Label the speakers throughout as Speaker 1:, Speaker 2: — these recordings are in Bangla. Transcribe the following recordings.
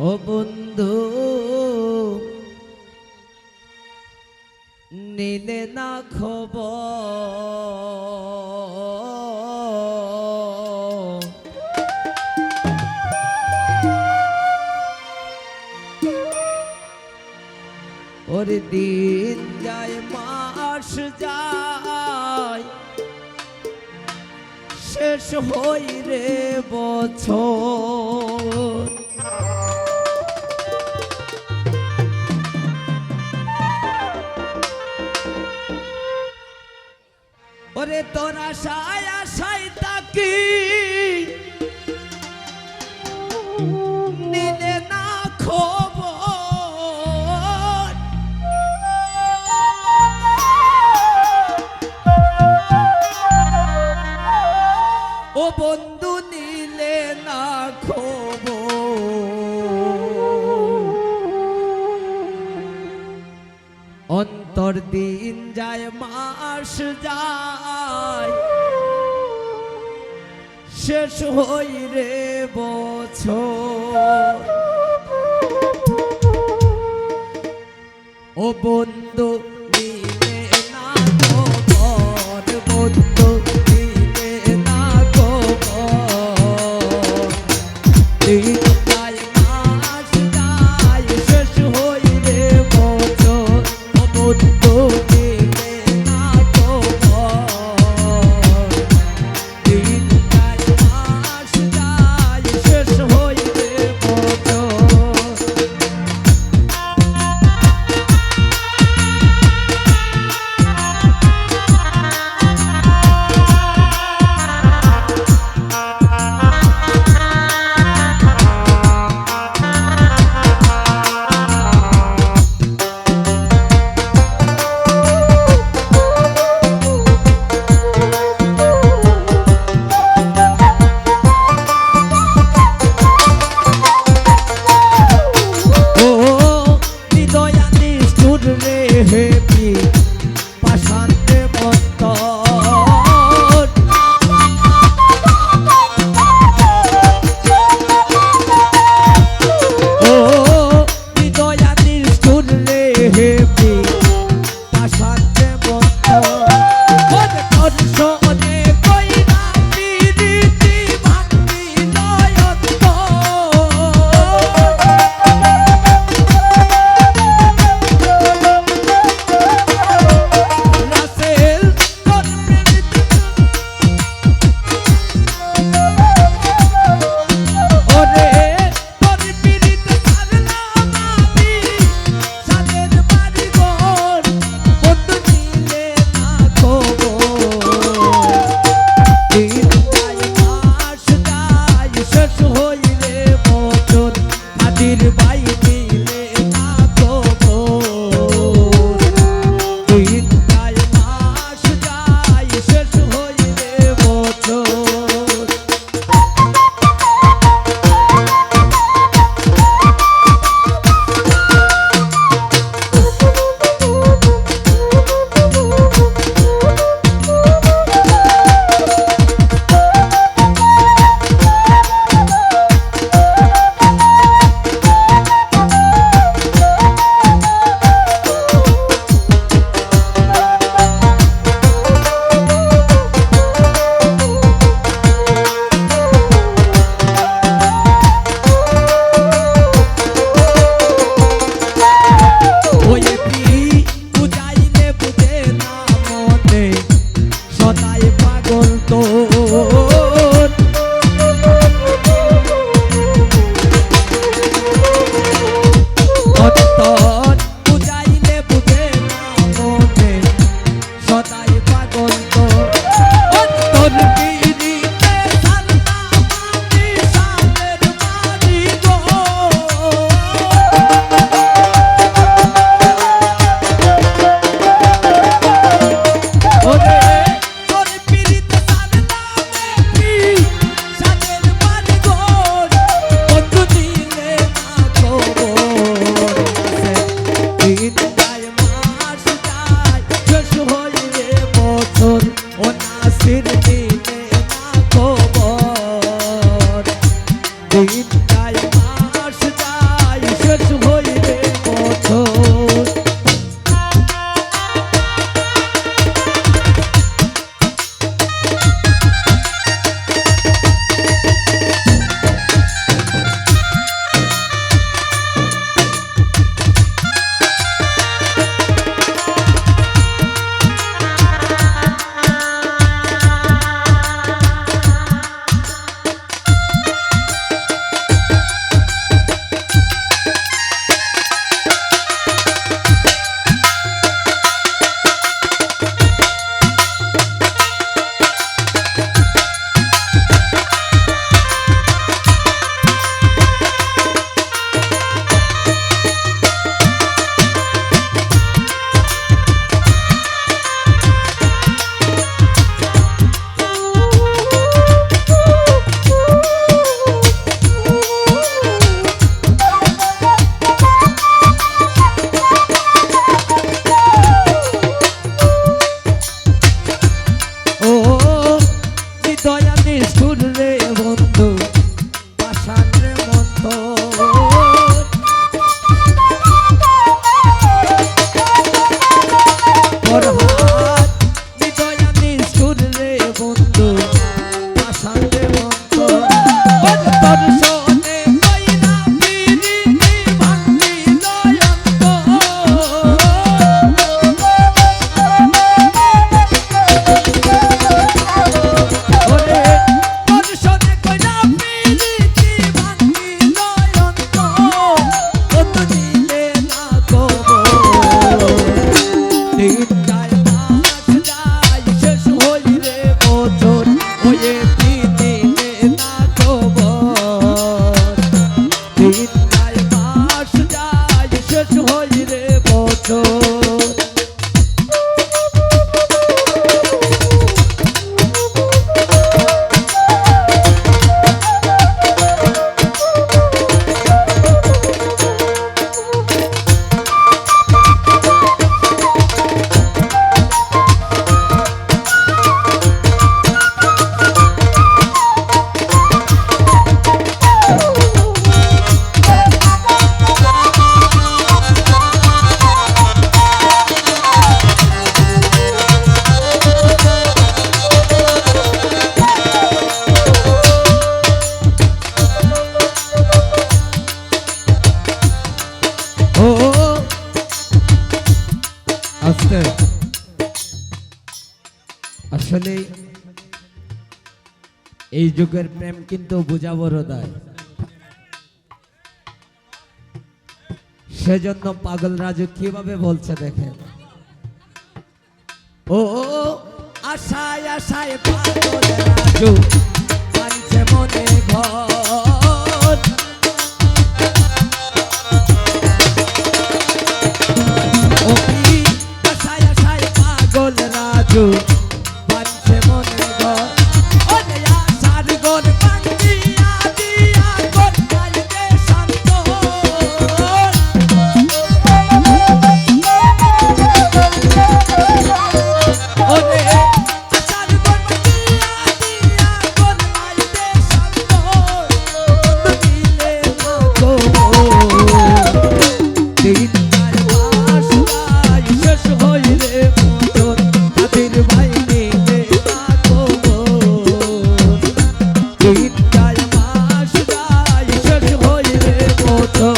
Speaker 1: ও বন্ধু নিলে না খবর, ওর দিন যায় মাস যায় শেষ হই রে বছর। ওরে তোর আশায় আশায় তাকি নিলে না খবর, ও বন্ধু নিলে না খবর। অন্তর দিন যায় মাস যায় শেষ হই রে বছর। ও বন্ধু নিলে না খবর, বন্ধু নিলে না খবর। দিন যায় মাস যায় শেষ হই রে বছর। ও বন্ধু নিলে না খবর। দিন যায় মাস যায় শেষ হই রে বছর। বছর আস্তে আসলে এই যুগের প্রেম কিন্তু বোঝা বড় দায় সেজন্য পাগল রাজু কিভাবে বলছে দেখেন ও আশায় আশায় পাগল রাজু বাঁধছে মনে ঘর ও আশায় আশায় পাগল রাজু বাঁধছে মনে ঘর ওরে আশার ঘর ভাঙিয়া দিয়া ঘর পাইতে শান্ত ওরে আশার ঘর ভাঙিয়া দিয়া ঘর পাইতে শান্ত দিলে মাগো দিন শেষ হইলে মতন তাদের বাইরে মাগো দিন যায় মাস যায় শেষ হইলে মতন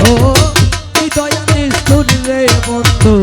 Speaker 1: ও হৃদয় নিষ্ঠুর রে বন্ধু